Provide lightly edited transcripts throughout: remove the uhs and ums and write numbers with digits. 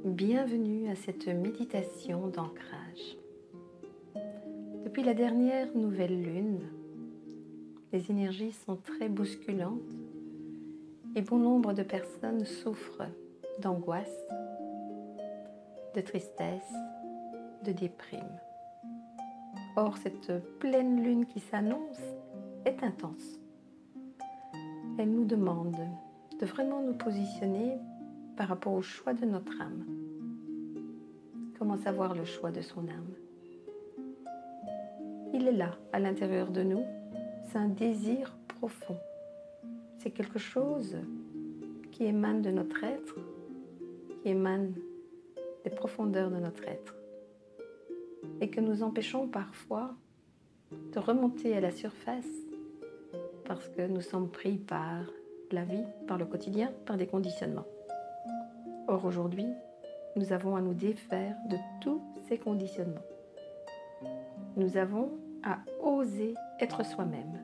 Bienvenue à cette méditation d'ancrage. Depuis la dernière nouvelle lune, les énergies sont très bousculantes et bon nombre de personnes souffrent d'angoisse, de tristesse, de déprime. Or, cette pleine lune qui s'annonce est intense. Elle nous demande de vraiment nous positionner par rapport au choix de notre âme. Comment savoir le choix de son âme? Il est là, à l'intérieur de nous. C'est un désir profond. C'est quelque chose qui émane de notre être, qui émane des profondeurs de notre être. Et que nous empêchons parfois de remonter à la surface parce que nous sommes pris par la vie, par le quotidien, par des conditionnements. Or aujourd'hui, nous avons à nous défaire de tous ces conditionnements. Nous avons à oser être soi-même.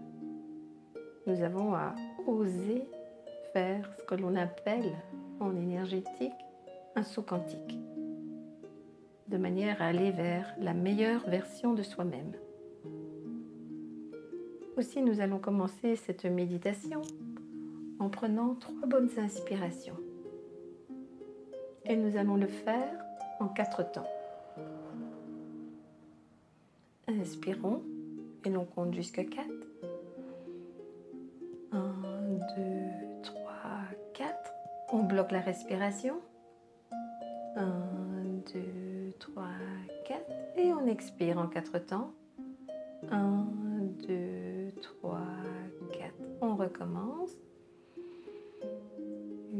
Nous avons à oser faire ce que l'on appelle en énergétique un saut quantique, de manière à aller vers la meilleure version de soi-même. Aussi, nous allons commencer cette méditation en prenant 3 bonnes inspirations. Et nous allons le faire en 4 temps. Inspirons et l'on compte jusqu'à 4. 1, 2, 3, 4. On bloque la respiration. 1, 2, 3, 4. Et on expire en 4 temps. 1, 2, 3, 4. On recommence. 1,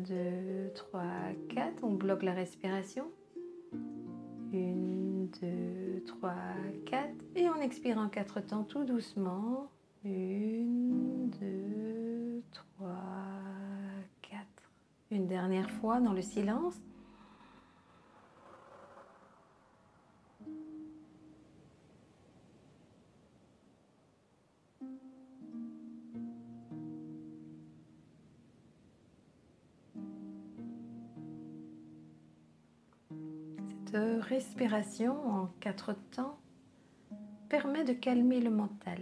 2, 3, 4. On bloque la respiration. 1, 2, 3, 4. Et on expire en 4 temps tout doucement. 1, 2, 3, 4. Une dernière fois dans le silence. Cette respiration en 4 temps permet de calmer le mental.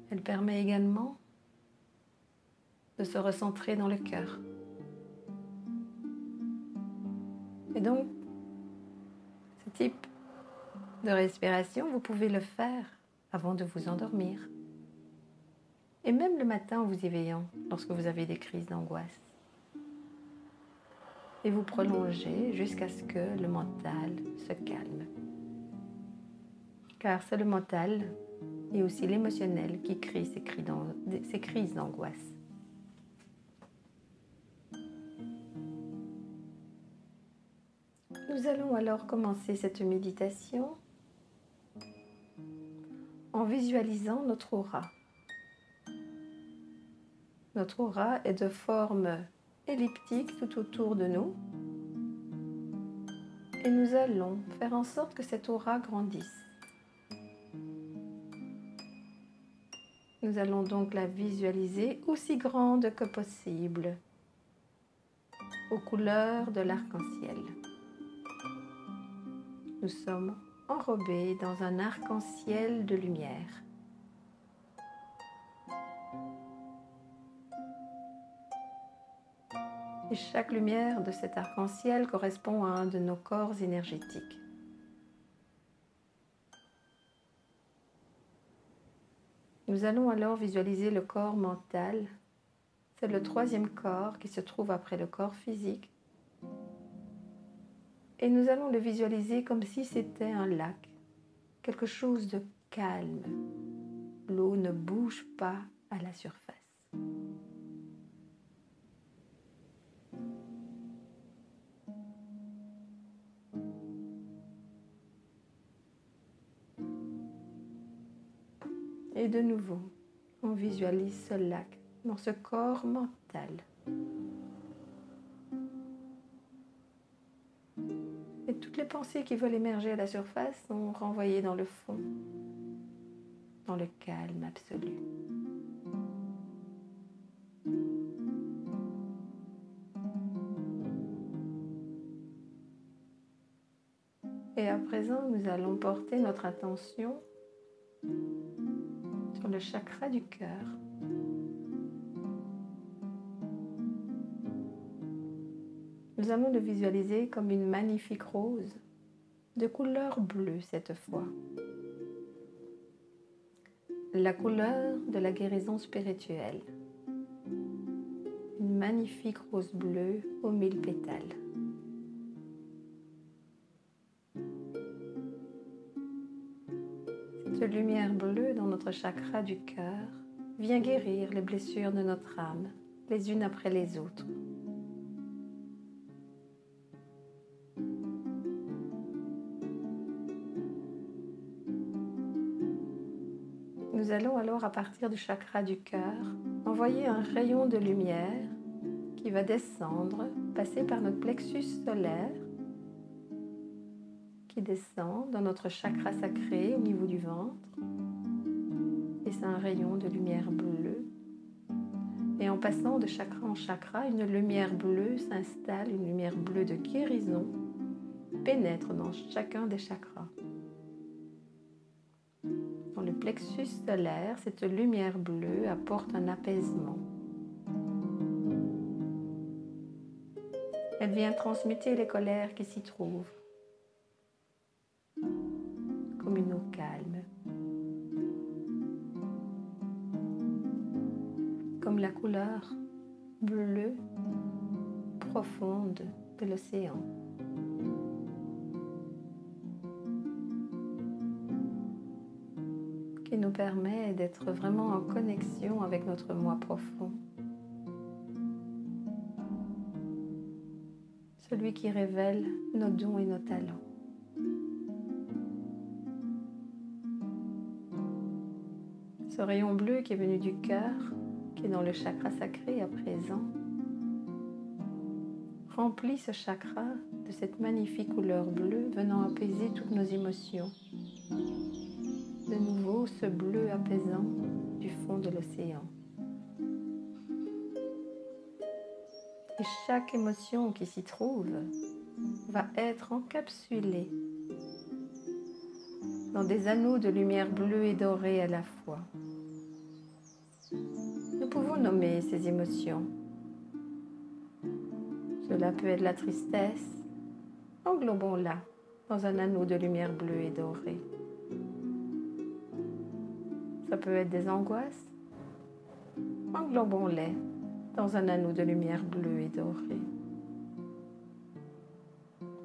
Elle permet également de se recentrer dans le cœur. Et donc, ce type de respiration, vous pouvez le faire avant de vous endormir. Et même le matin en vous éveillant, lorsque vous avez des crises d'angoisse. Et vous prolongez jusqu'à ce que le mental se calme. Car c'est le mental et aussi l'émotionnel qui crée ces crises d'angoisse. Nous allons alors commencer cette méditation en visualisant notre aura. Notre aura est de forme elliptique tout autour de nous et nous allons faire en sorte que cette aura grandisse. Nous allons donc la visualiser aussi grande que possible, aux couleurs de l'arc-en-ciel. Nous sommes enrobés dans un arc-en-ciel de lumière. Et chaque lumière de cet arc-en-ciel correspond à un de nos corps énergétiques. Nous allons alors visualiser le corps mental. C'est le 3e corps qui se trouve après le corps physique. Et nous allons le visualiser comme si c'était un lac, quelque chose de calme. L'eau ne bouge pas à la surface. Et de nouveau, on visualise ce lac dans ce corps mental. Et toutes les pensées qui veulent émerger à la surface sont renvoyées dans le fond, dans le calme absolu. Et à présent, nous allons porter notre attention sur le chakra du cœur. Nous allons le visualiser comme une magnifique rose de couleur bleue cette fois. La couleur de la guérison spirituelle. Une magnifique rose bleue aux 1000 pétales. Cette lumière bleue dans notre chakra du cœur vient guérir les blessures de notre âme, les unes après les autres. Nous allons alors, à partir du chakra du cœur, envoyer un rayon de lumière qui va descendre, passer par notre plexus solaire, qui descend dans notre chakra sacré au niveau du ventre. Et c'est un rayon de lumière bleue. Et en passant de chakra en chakra, une lumière bleue s'installe, une lumière bleue de guérison pénètre dans chacun des chakras. Dans le plexus solaire, cette lumière bleue apporte un apaisement. Elle vient transmuter les colères qui s'y trouvent, comme une eau calme, comme la couleur bleue profonde de l'océan. Qui nous permet d'être vraiment en connexion avec notre moi profond. Celui qui révèle nos dons et nos talents. Ce rayon bleu qui est venu du cœur, qui est dans le chakra sacré à présent, remplit ce chakra de cette magnifique couleur bleue venant apaiser toutes nos émotions. De nouveau, ce bleu apaisant du fond de l'océan. Et chaque émotion qui s'y trouve va être encapsulée dans des anneaux de lumière bleue et dorée à la fois. Nous pouvons nommer ces émotions. Cela peut être la tristesse, englobons-la dans un anneau de lumière bleue et dorée. Ça peut être des angoisses, englobons-les dans un anneau de lumière bleue et dorée.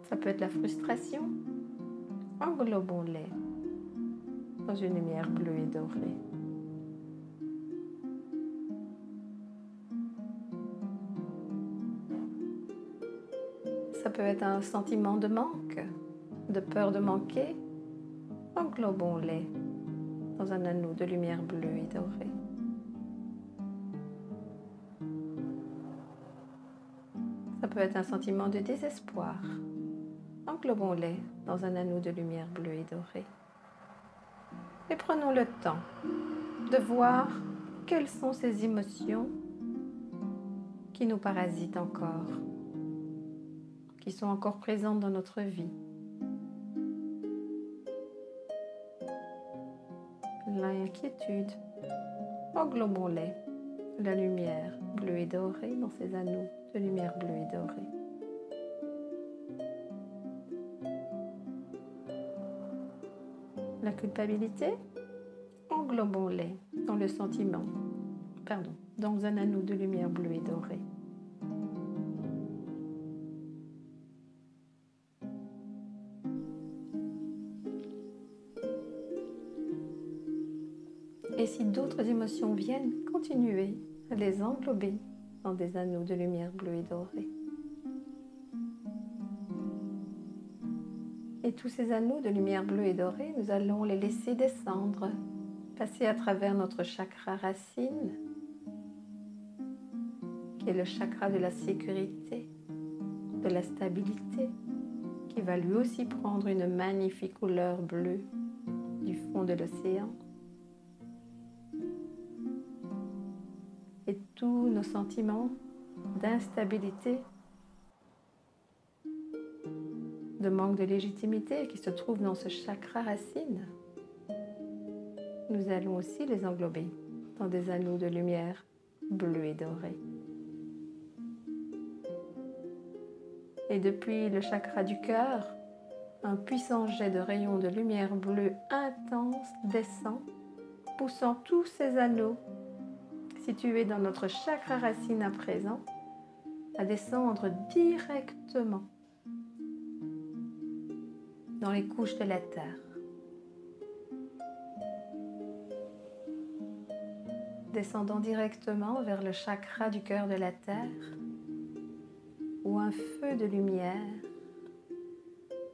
Ça peut être la frustration, englobons-les dans une lumière bleue et dorée. Ça peut être un sentiment de manque, de peur de manquer, englobons-les dans un anneau de lumière bleue et dorée. Ça peut être un sentiment de désespoir. Englobons-les dans un anneau de lumière bleue et dorée. Et prenons le temps de voir quelles sont ces émotions qui nous parasitent encore, qui sont encore présentes dans notre vie. L'inquiétude, englobons-les, la lumière bleue et dorée dans ces anneaux de lumière bleue et dorée. La culpabilité, englobons-les dans le sentiment, dans un anneau de lumière bleue et dorée. Et si d'autres émotions viennent, continuez à les englober dans des anneaux de lumière bleue et dorée. Et tous ces anneaux de lumière bleue et dorée, nous allons les laisser descendre, passer à travers notre chakra racine, qui est le chakra de la sécurité, de la stabilité, qui va lui aussi prendre une magnifique couleur bleue du fond de l'océan. Et tous nos sentiments d'instabilité, de manque de légitimité qui se trouvent dans ce chakra racine, nous allons aussi les englober dans des anneaux de lumière bleue et dorée. Et depuis le chakra du cœur, un puissant jet de rayons de lumière bleue intense descend, poussant tous ces anneaux situés dans notre chakra racine à présent à descendre directement dans les couches de la terre. Descendant directement vers le chakra du cœur de la terre, où un feu de lumière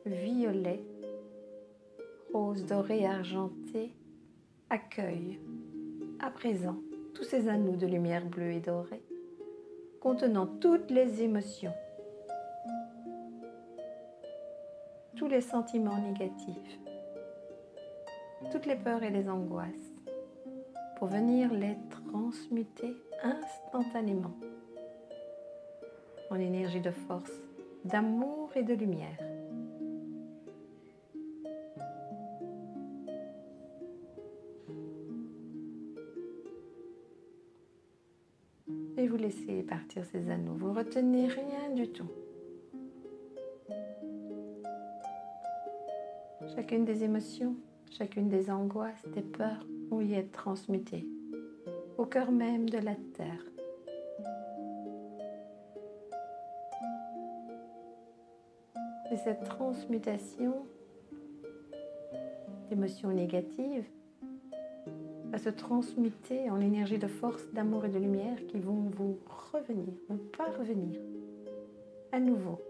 violet, rose, doré, argenté accueille à présent tous ces anneaux de lumière bleue et dorée contenant toutes les émotions, tous les sentiments négatifs, toutes les peurs et les angoisses, pour venir les transmuter instantanément en énergie de force, d'amour et de lumière. Et vous laissez partir ces anneaux, vous ne retenez rien du tout. Chacune des émotions, chacune des angoisses, des peurs vont y être transmutées au cœur même de la terre. Et cette transmutation d'émotions négatives va se transmuter en énergie de force, d'amour et de lumière qui vont vous revenir, vont parvenir à nouveau.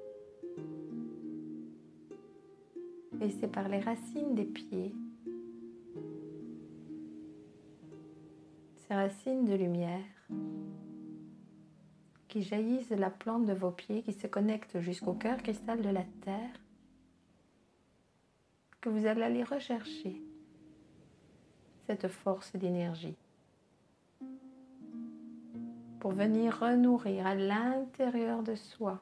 Et c'est par les racines des pieds, ces racines de lumière qui jaillissent de la plante de vos pieds, qui se connectent jusqu'au cœur cristal de la terre, que vous allez aller rechercher cette force d'énergie pour venir renourrir à l'intérieur de soi,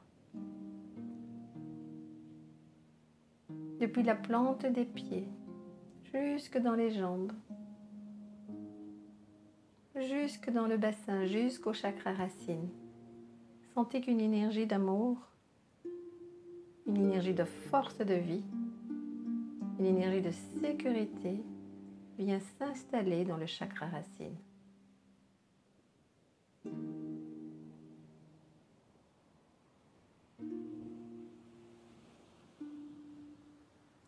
depuis la plante des pieds jusque dans les jambes, jusque dans le bassin, jusqu'au chakra racine. Sentez qu'une énergie d'amour, une énergie de force de vie, une énergie de sécurité vient s'installer dans le chakra racine.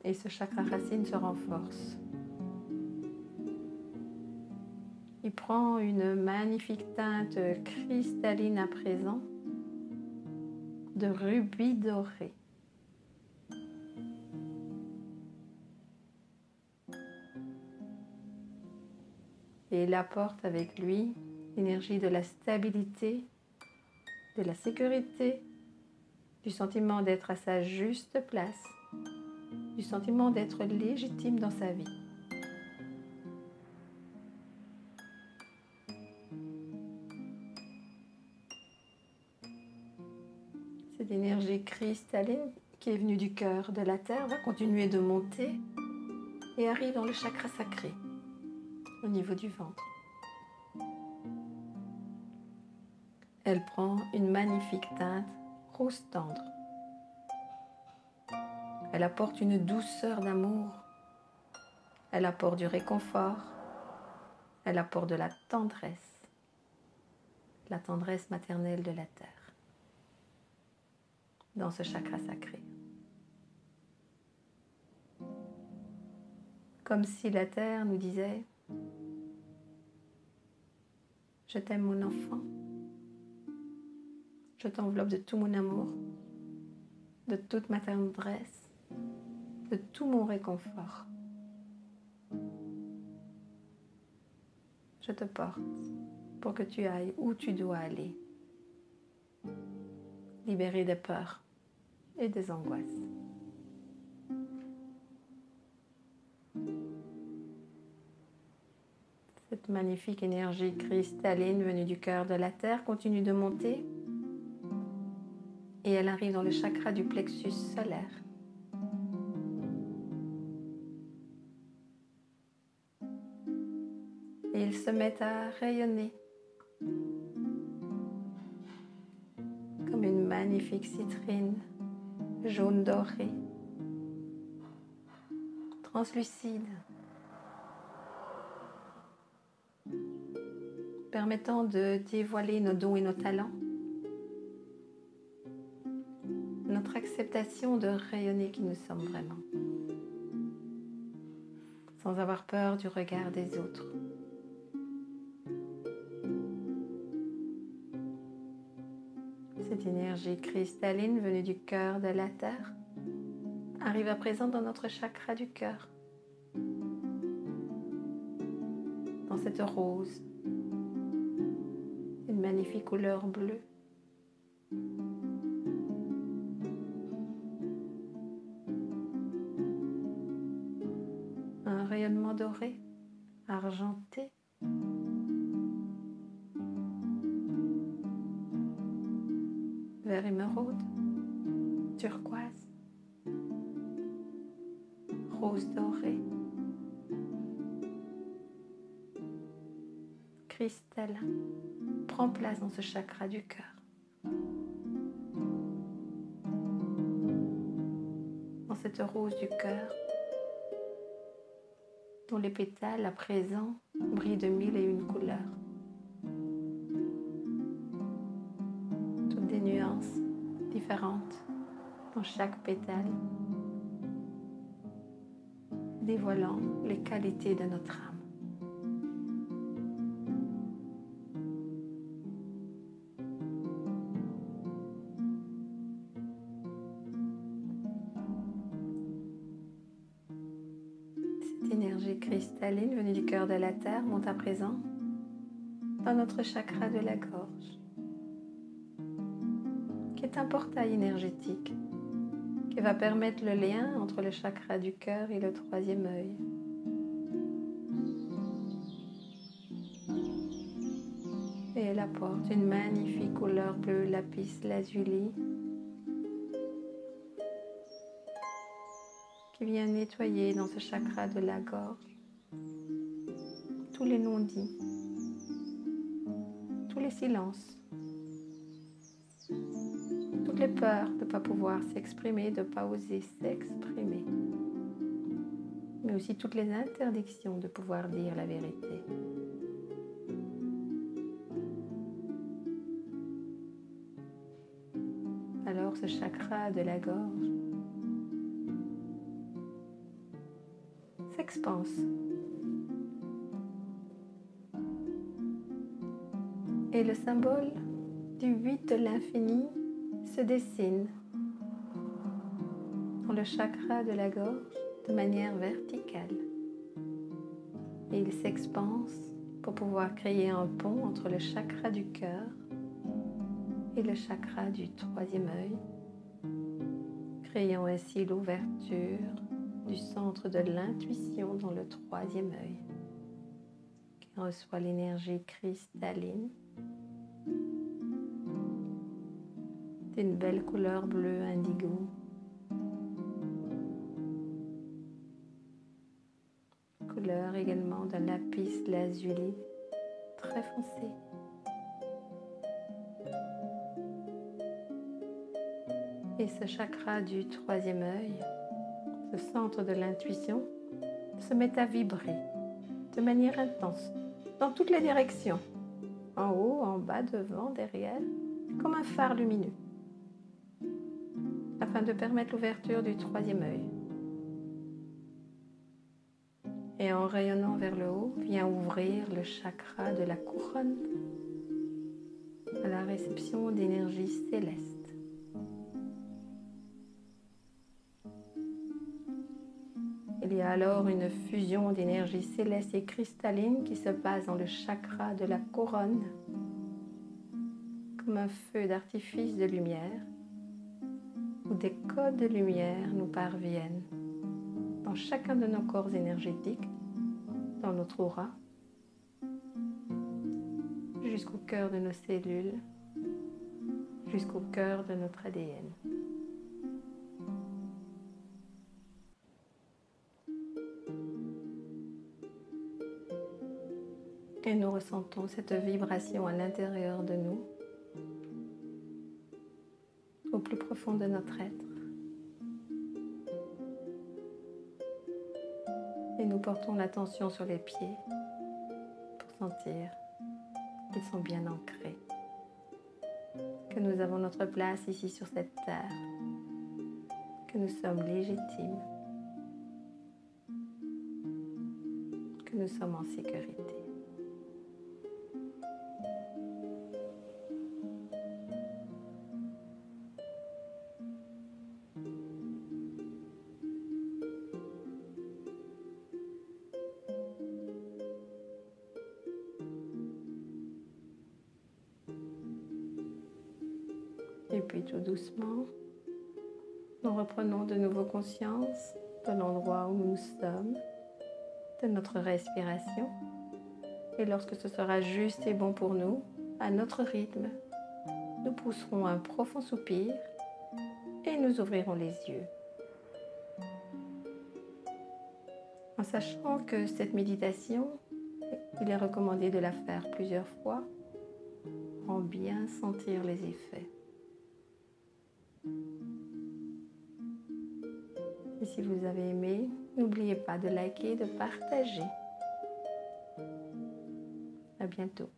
Et ce chakra racine se renforce. Il prend une magnifique teinte cristalline à présent de rubis doré. Et il apporte avec lui l'énergie de la stabilité, de la sécurité, du sentiment d'être à sa juste place, du sentiment d'être légitime dans sa vie. Cette énergie cristalline qui est venue du cœur de la terre va continuer de monter et arrive dans le chakra sacré, au niveau du ventre. Elle prend une magnifique teinte rose tendre. Elle apporte une douceur d'amour. Elle apporte du réconfort. Elle apporte de la tendresse maternelle de la terre, dans ce chakra sacré. Comme si la terre nous disait « Je t'aime mon enfant, je t'enveloppe de tout mon amour, de toute ma tendresse, de tout mon réconfort. Je te porte pour que tu ailles où tu dois aller, libéré des peurs et des angoisses. » Cette magnifique énergie cristalline venue du cœur de la terre continue de monter et elle arrive dans le chakra du plexus solaire, se mettent à rayonner comme une magnifique citrine jaune dorée, translucide, permettant de dévoiler nos dons et nos talents, notre acceptation de rayonner qui nous sommes vraiment, sans avoir peur du regard des autres. Cette énergie cristalline venue du cœur de la terre arrive à présent dans notre chakra du cœur, dans cette rose, une magnifique couleur bleue. Un rayonnement doré, argenté, vert émeraude, turquoise, rose dorée, cristallin, prend place dans ce chakra du cœur. Dans cette rose du cœur, dont les pétales à présent brillent de 1001 couleurs. Toutes des nuances différentes dans chaque pétale, dévoilant les qualités de notre âme. Cette énergie cristalline venue du cœur de la terre monte à présent dans notre chakra de la gorge, qui est un portail énergétique qui va permettre le lien entre le chakra du cœur et le troisième œil. Et elle apporte une magnifique couleur bleu lapis lazuli qui vient nettoyer dans ce chakra de la gorge tous les non-dits, tous les silences, toutes les peurs de ne pas pouvoir s'exprimer, de ne pas oser s'exprimer, mais aussi toutes les interdictions de pouvoir dire la vérité. Alors ce chakra de la gorge s'expanse et le symbole du 8 de l'infini se dessine dans le chakra de la gorge de manière verticale. Et il s'expanse pour pouvoir créer un pont entre le chakra du cœur et le chakra du troisième œil, créant ainsi l'ouverture du centre de l'intuition dans le troisième œil, qui reçoit l'énergie cristalline d'une belle couleur bleue indigo. Couleur également d'un lapis lazuli très foncé. Et ce chakra du troisième œil, ce centre de l'intuition, se met à vibrer de manière intense dans toutes les directions, en haut, en bas, devant, derrière, comme un phare lumineux, afin de permettre l'ouverture du troisième œil. Et en rayonnant vers le haut, vient ouvrir le chakra de la couronne à la réception d'énergie céleste. Il y a alors une fusion d'énergie céleste et cristalline qui se passe dans le chakra de la couronne, comme un feu d'artifice de lumière, où des codes de lumière nous parviennent dans chacun de nos corps énergétiques, dans notre aura, jusqu'au cœur de nos cellules, jusqu'au cœur de notre ADN. Et nous ressentons cette vibration à l'intérieur de nous, au plus profond de notre être. Et nous portons l'attention sur les pieds pour sentir qu'ils sont bien ancrés, que nous avons notre place ici sur cette terre, que nous sommes légitimes, que nous sommes en sécurité. Et puis tout doucement, nous reprenons de nouveau conscience de l'endroit où nous sommes, de notre respiration. Et lorsque ce sera juste et bon pour nous, à notre rythme, nous pousserons un profond soupir et nous ouvrirons les yeux. En sachant que cette méditation, il est recommandé de la faire plusieurs fois pour en bien sentir les effets. Et si vous avez aimé, n'oubliez pas de liker et de partager. À bientôt.